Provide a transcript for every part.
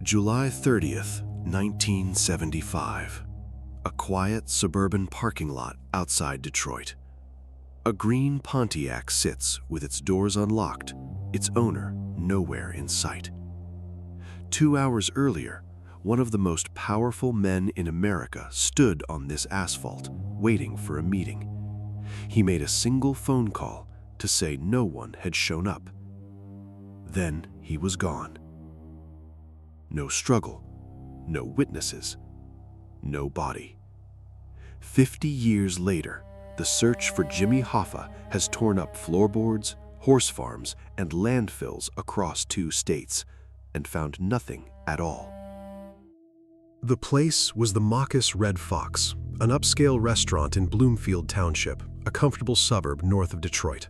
July 30th, 1975. A quiet suburban parking lot outside Detroit. A green Pontiac sits with its doors unlocked, its owner nowhere in sight. 2 hours earlier, one of the most powerful men in America stood on this asphalt, waiting for a meeting. He made a single phone call to say no one had shown up. Then he was gone. No struggle, no witnesses, no body. 50 years later, the search for Jimmy Hoffa has torn up floorboards, horse farms, and landfills across 2 states and found nothing at all. The place was the Maucus Red Fox, an upscale restaurant in Bloomfield Township, a comfortable suburb north of Detroit.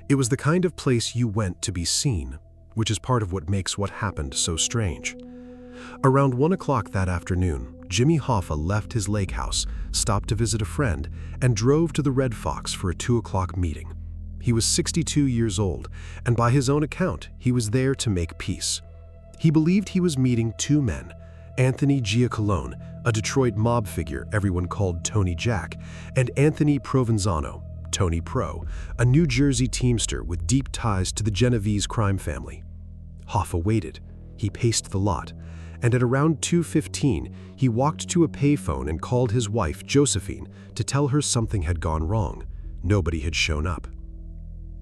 It was the kind of place you went to be seen, which is part of what makes what happened so strange. Around 1 o'clock that afternoon, Jimmy Hoffa left his lake house, stopped to visit a friend, and drove to the Red Fox for a 2 o'clock meeting. He was 62 years old, and by his own account, he was there to make peace. He believed he was meeting 2 men, Anthony Giacalone, a Detroit mob figure everyone called Tony Jack, and Anthony Provenzano, Tony Pro, a New Jersey Teamster with deep ties to the Genovese crime family. Hoffa waited. He paced the lot, and at around 2:15, he walked to a payphone and called his wife, Josephine, to tell her something had gone wrong. Nobody had shown up.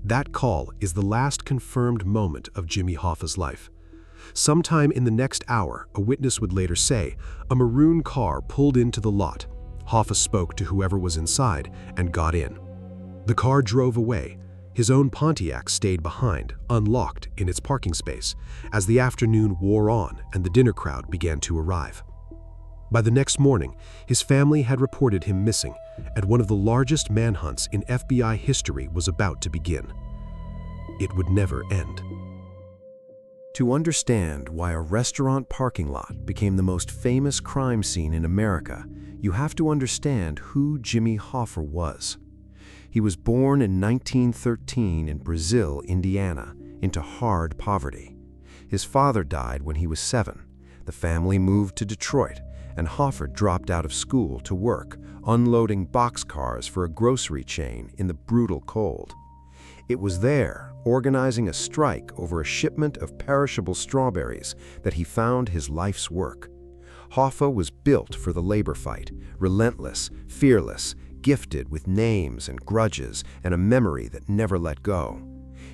That call is the last confirmed moment of Jimmy Hoffa's life. Sometime in the next hour, a witness would later say, a maroon car pulled into the lot. Hoffa spoke to whoever was inside and got in. The car drove away. His own Pontiac stayed behind, unlocked in its parking space, as the afternoon wore on and the dinner crowd began to arrive. By the next morning, his family had reported him missing, and one of the largest manhunts in FBI history was about to begin. It would never end. To understand why a restaurant parking lot became the most famous crime scene in America, you have to understand who Jimmy Hoffa was. He was born in 1913 in Brazil, Indiana, into hard poverty. His father died when he was 7. The family moved to Detroit, and Hoffa dropped out of school to work, unloading boxcars for a grocery chain in the brutal cold. It was there, organizing a strike over a shipment of perishable strawberries, that he found his life's work. Hoffa was built for the labor fight, relentless, fearless, gifted with names and grudges and a memory that never let go.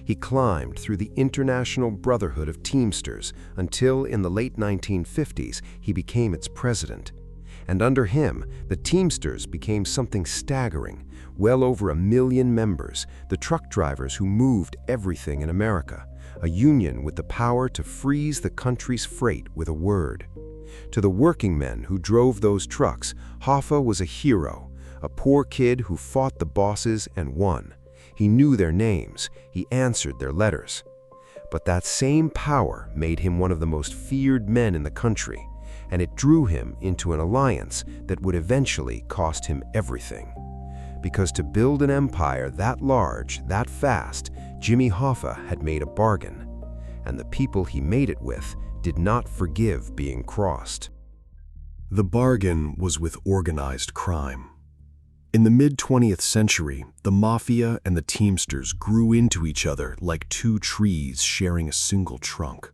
He climbed through the International Brotherhood of Teamsters until in the late 1950s he became its president. And under him, the Teamsters became something staggering. Well over 1 million members, the truck drivers who moved everything in America, a union with the power to freeze the country's freight with a word. To the working men who drove those trucks, Hoffa was a hero, a poor kid who fought the bosses and won. He knew their names, he answered their letters. But that same power made him one of the most feared men in the country, and it drew him into an alliance that would eventually cost him everything. Because to build an empire that large, that fast, Jimmy Hoffa had made a bargain, and the people he made it with did not forgive being crossed. The bargain was with organized crime. In the mid-20th century, the Mafia and the Teamsters grew into each other like 2 trees sharing a single trunk.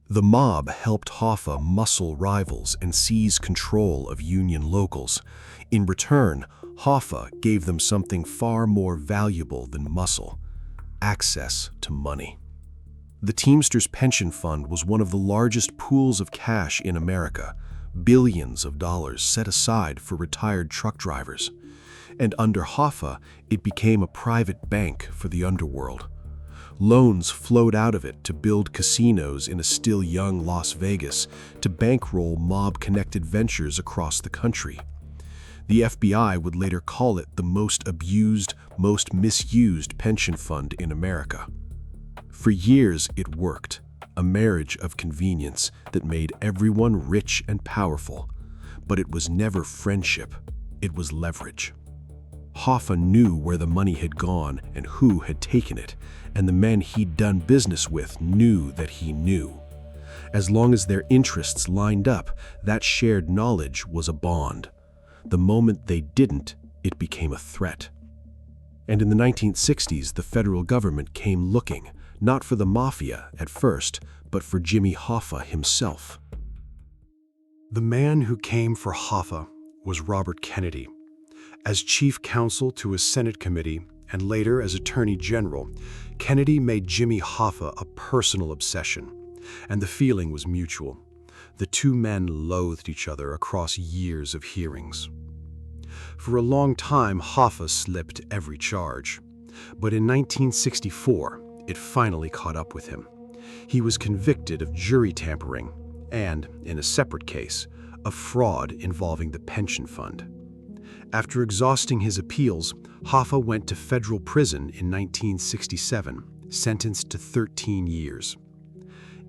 The mob helped Hoffa muscle rivals and seize control of union locals. In return, Hoffa gave them something far more valuable than muscle: access to money. The Teamsters Pension Fund was one of the largest pools of cash in America, billions of dollars set aside for retired truck drivers. And under Hoffa, it became a private bank for the underworld. Loans flowed out of it to build casinos in a still young Las Vegas, to bankroll mob-connected ventures across the country. The FBI would later call it the most abused, most misused pension fund in America. For years it worked, a marriage of convenience that made everyone rich and powerful. But it was never friendship, it was leverage. Hoffa knew where the money had gone and who had taken it, and the men he'd done business with knew that he knew. As long as their interests lined up, that shared knowledge was a bond. The moment they didn't, it became a threat. And in the 1960s, the federal government came looking, not for the mafia at first, but for Jimmy Hoffa himself. The man who came for Hoffa was Robert Kennedy. As chief counsel to a Senate committee and later as Attorney General, Kennedy made Jimmy Hoffa a personal obsession, and the feeling was mutual. The two men loathed each other across years of hearings. For a long time, Hoffa slipped every charge, but in 1964, it finally caught up with him. He was convicted of jury tampering and, in a separate case, of fraud involving the pension fund. After exhausting his appeals, Hoffa went to federal prison in 1967, sentenced to 13 years.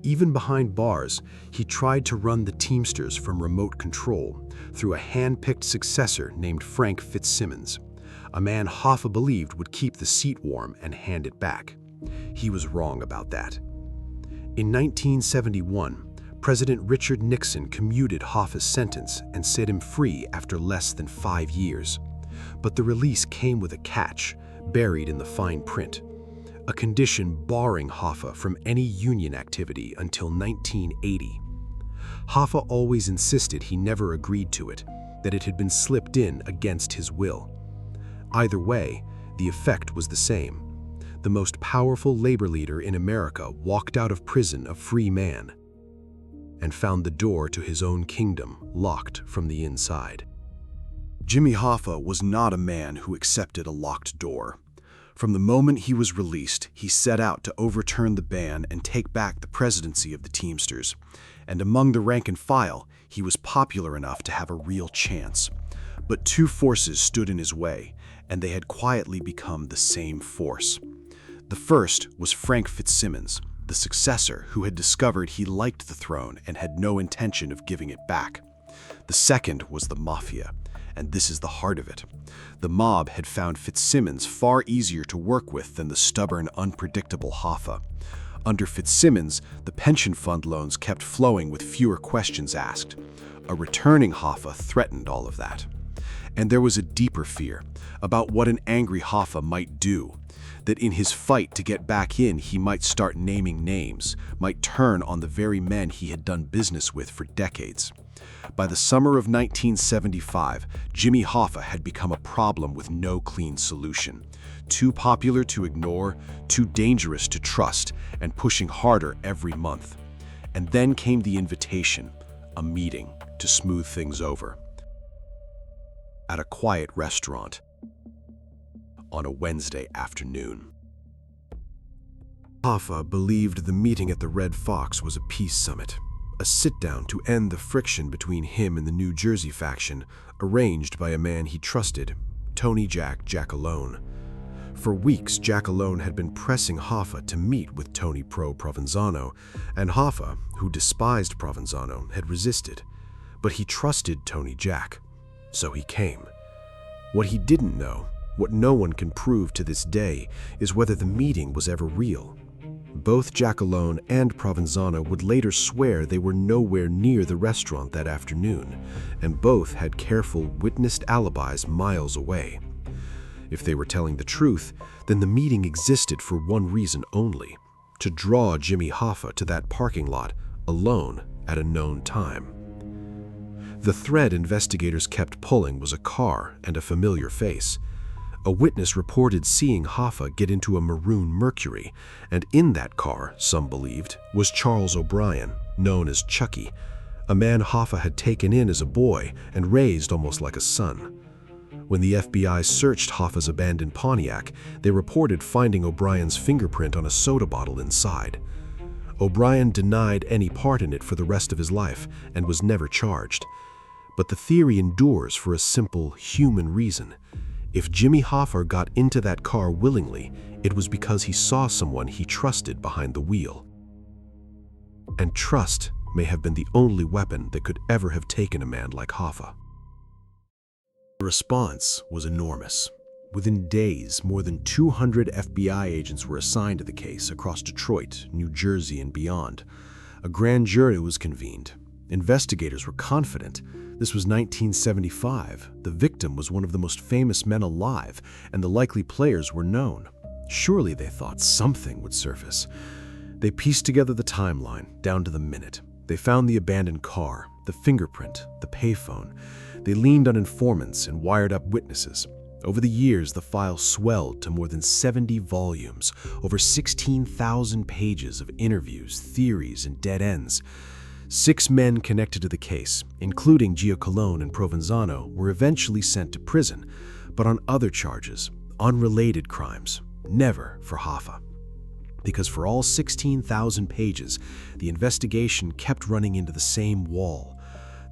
Even behind bars, he tried to run the Teamsters from remote control through a hand-picked successor named Frank Fitzsimmons, a man Hoffa believed would keep the seat warm and hand it back. He was wrong about that. In 1971, President Richard Nixon commuted Hoffa's sentence and set him free after less than 5 years. But the release came with a catch, buried in the fine print: a condition barring Hoffa from any union activity until 1980. Hoffa always insisted he never agreed to it, that it had been slipped in against his will. Either way, the effect was the same. The most powerful labor leader in America walked out of prison a free man and found the door to his own kingdom locked from the inside. Jimmy Hoffa was not a man who accepted a locked door. From the moment he was released, he set out to overturn the ban and take back the presidency of the Teamsters. And among the rank and file, he was popular enough to have a real chance. But two forces stood in his way, and they had quietly become the same force. The first was Frank Fitzsimmons, the successor who had discovered he liked the throne and had no intention of giving it back. The second was the mafia, and this is the heart of it. The mob had found Fitzsimmons far easier to work with than the stubborn, unpredictable Hoffa. Under Fitzsimmons, the pension fund loans kept flowing with fewer questions asked. A returning Hoffa threatened all of that. And there was a deeper fear about what an angry Hoffa might do, that in his fight to get back in, he might start naming names, might turn on the very men he had done business with for decades. By the summer of 1975, Jimmy Hoffa had become a problem with no clean solution. Too popular to ignore, too dangerous to trust, and pushing harder every month. And then came the invitation, a meeting to smooth things over. At a quiet restaurant on a Wednesday afternoon. Hoffa believed the meeting at the Red Fox was a peace summit, a sit-down to end the friction between him and the New Jersey faction, arranged by a man he trusted, Tony Jack Alone. For weeks, Jack Alone had been pressing Hoffa to meet with Tony Pro Provenzano, and Hoffa, who despised Provenzano, had resisted. But he trusted Tony Jack, so he came. What he didn't know, what no one can prove to this day, is whether the meeting was ever real. Both Jack Alone and Provenzano would later swear they were nowhere near the restaurant that afternoon, and both had careful, witnessed alibis miles away. If they were telling the truth, then the meeting existed for one reason only: to draw Jimmy Hoffa to that parking lot alone at a known time. The thread investigators kept pulling was a car and a familiar face. A witness reported seeing Hoffa get into a maroon Mercury, and in that car, some believed, was Charles O'Brien, known as Chucky, a man Hoffa had taken in as a boy and raised almost like a son. When the FBI searched Hoffa's abandoned Pontiac, they reported finding O'Brien's fingerprint on a soda bottle inside. O'Brien denied any part in it for the rest of his life and was never charged. But the theory endures for a simple, human reason. If Jimmy Hoffa got into that car willingly, it was because he saw someone he trusted behind the wheel. And trust may have been the only weapon that could ever have taken a man like Hoffa. The response was enormous. Within days, more than 200 FBI agents were assigned to the case across Detroit, New Jersey, and beyond. A grand jury was convened. Investigators were confident. This was 1975. The victim was one of the most famous men alive, and the likely players were known. Surely, they thought, something would surface. They pieced together the timeline, down to the minute. They found the abandoned car, the fingerprint, the payphone. They leaned on informants and wired up witnesses. Over the years, the file swelled to more than 70 volumes, over 16,000 pages of interviews, theories, and dead ends. 6 men connected to the case, including Giacolone and Provenzano, were eventually sent to prison, but on other charges, unrelated crimes, never for Hoffa. Because for all 16,000 pages, the investigation kept running into the same wall.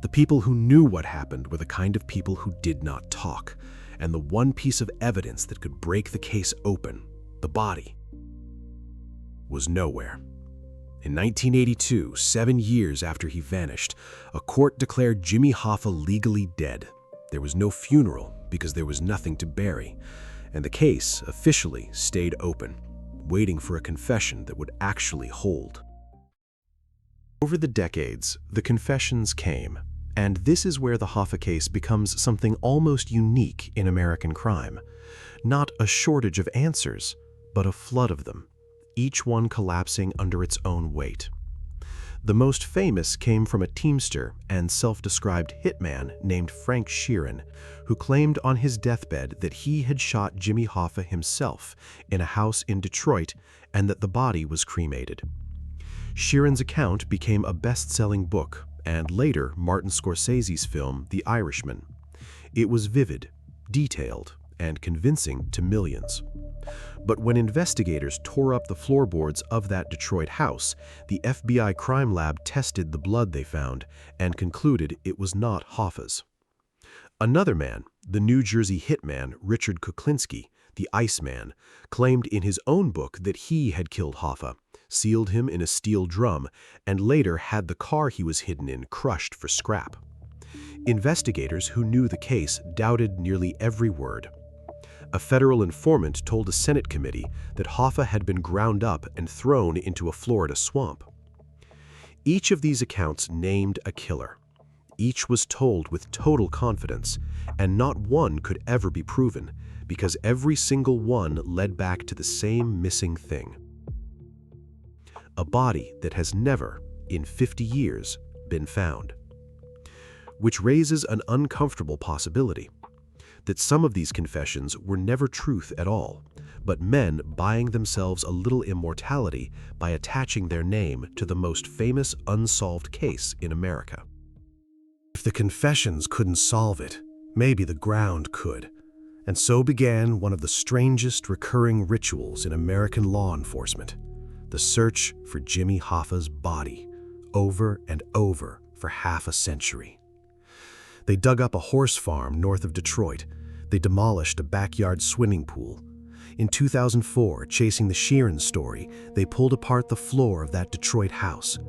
The people who knew what happened were the kind of people who did not talk, and the one piece of evidence that could break the case open, the body, was nowhere. In 1982, 7 years after he vanished, a court declared Jimmy Hoffa legally dead. There was no funeral because there was nothing to bury, and the case officially stayed open, waiting for a confession that would actually hold. Over the decades, the confessions came, and this is where the Hoffa case becomes something almost unique in American crime. Not a shortage of answers, but a flood of them, each one collapsing under its own weight. The most famous came from a Teamster and self-described hitman named Frank Sheeran, who claimed on his deathbed that he had shot Jimmy Hoffa himself in a house in Detroit and that the body was cremated. Sheeran's account became a best-selling book and later Martin Scorsese's film The Irishman. It was vivid, detailed, and convincing to millions. But when investigators tore up the floorboards of that Detroit house, the FBI crime lab tested the blood they found and concluded it was not Hoffa's. Another man, the New Jersey hitman Richard Kuklinski, the Iceman, claimed in his own book that he had killed Hoffa, sealed him in a steel drum, and later had the car he was hidden in crushed for scrap. Investigators who knew the case doubted nearly every word. A federal informant told a Senate committee that Hoffa had been ground up and thrown into a Florida swamp. Each of these accounts named a killer. Each was told with total confidence, and not one could ever be proven, because every single one led back to the same missing thing. A body that has never, in 50 years, been found. Which raises an uncomfortable possibility, that some of these confessions were never truth at all, but men buying themselves a little immortality by attaching their name to the most famous unsolved case in America. If the confessions couldn't solve it, maybe the ground could. And so began one of the strangest recurring rituals in American law enforcement, the search for Jimmy Hoffa's body, over and over for half a century. They dug up a horse farm north of Detroit. They demolished a backyard swimming pool. In 2004, chasing the Sheeran story, they pulled apart the floor of that Detroit house.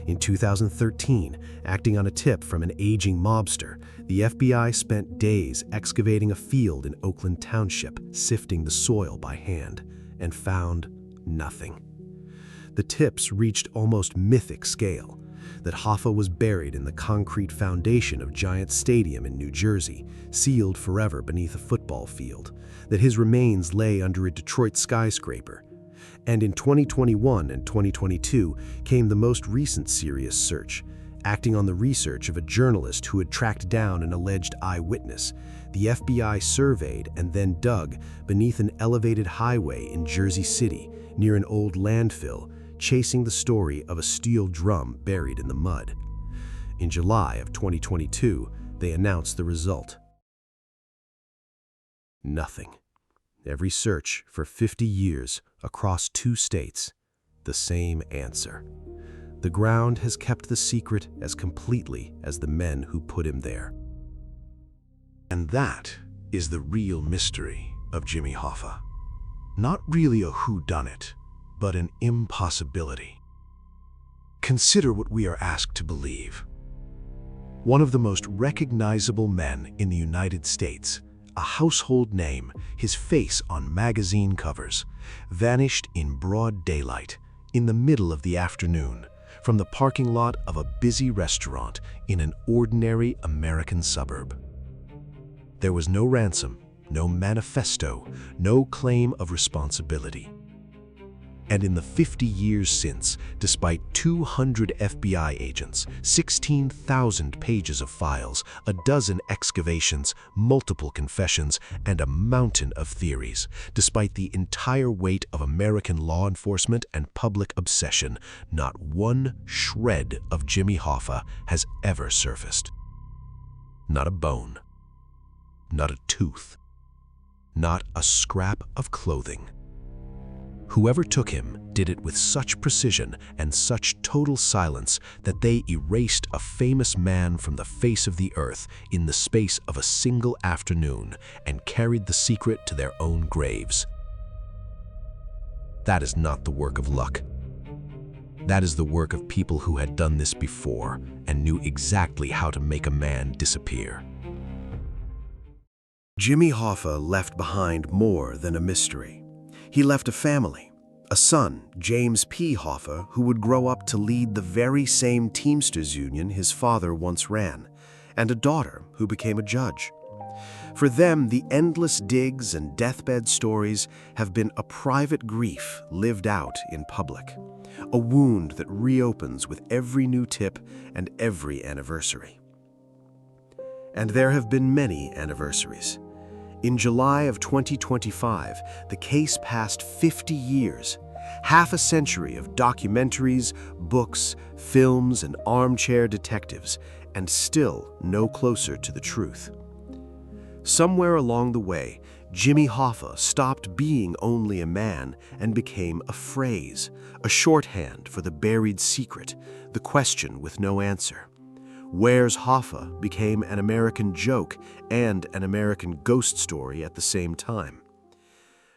In 2013, acting on a tip from an aging mobster, the FBI spent days excavating a field in Oakland Township, sifting the soil by hand, and found nothing. The tips reached almost mythic scale. That Hoffa was buried in the concrete foundation of Giant Stadium in New Jersey, sealed forever beneath a football field, that his remains lay under a Detroit skyscraper. And in 2021 and 2022 came the most recent serious search, acting on the research of a journalist who had tracked down an alleged eyewitness. The FBI surveyed and then dug beneath an elevated highway in Jersey City, near an old landfill, chasing the story of a steel drum buried in the mud. In July of 2022, they announced the result. Nothing. Every search for 50 years across 2 states, the same answer. The ground has kept the secret as completely as the men who put him there. And that is the real mystery of Jimmy Hoffa. Not really a whodunit, but an impossibility. Consider what we are asked to believe. One of the most recognizable men in the United States, a household name, his face on magazine covers, vanished in broad daylight, in the middle of the afternoon, from the parking lot of a busy restaurant in an ordinary American suburb. There was no ransom, no manifesto, no claim of responsibility. And in the 50 years since, despite 200 FBI agents, 16,000 pages of files, a dozen excavations, multiple confessions, and a mountain of theories, despite the entire weight of American law enforcement and public obsession, not one shred of Jimmy Hoffa has ever surfaced. Not a bone, not a tooth, not a scrap of clothing. Whoever took him did it with such precision and such total silence that they erased a famous man from the face of the earth in the space of a single afternoon and carried the secret to their own graves. That is not the work of luck. That is the work of people who had done this before and knew exactly how to make a man disappear. Jimmy Hoffa left behind more than a mystery. He left a family, a son, James P. Hoffa, who would grow up to lead the very same Teamsters union his father once ran, and a daughter who became a judge. For them, the endless digs and deathbed stories have been a private grief lived out in public, a wound that reopens with every new tip and every anniversary. And there have been many anniversaries. In July of 2025, the case passed 50 years, half a century of documentaries, books, films, and armchair detectives, and still no closer to the truth. Somewhere along the way, Jimmy Hoffa stopped being only a man and became a phrase, a shorthand for the buried secret, the question with no answer. Where's Hoffa became an American joke and an American ghost story at the same time.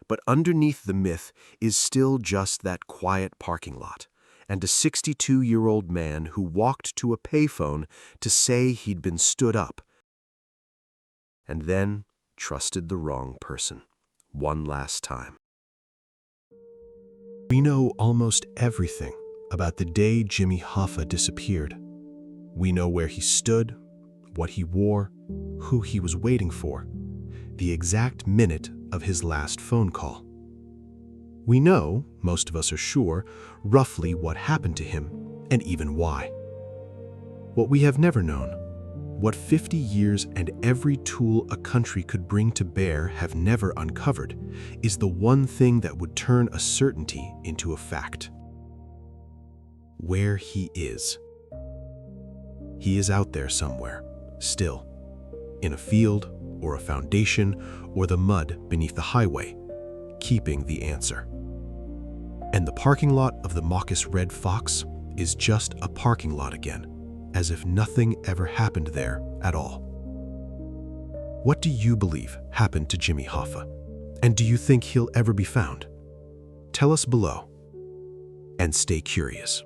But underneath the myth is still just that quiet parking lot and a 62-year-old man who walked to a payphone to say he'd been stood up and then trusted the wrong person one last time. We know almost everything about the day Jimmy Hoffa disappeared. We know where he stood, what he wore, who he was waiting for, the exact minute of his last phone call. We know, most of us are sure, roughly what happened to him and even why. What we have never known, what 50 years and every tool a country could bring to bear have never uncovered, is the one thing that would turn a certainty into a fact. Where he is. He is out there somewhere, still, in a field or a foundation or the mud beneath the highway, keeping the answer. And the parking lot of the Maucus Red Fox is just a parking lot again, as if nothing ever happened there at all. What do you believe happened to Jimmy Hoffa? And do you think he'll ever be found? Tell us below, and stay curious.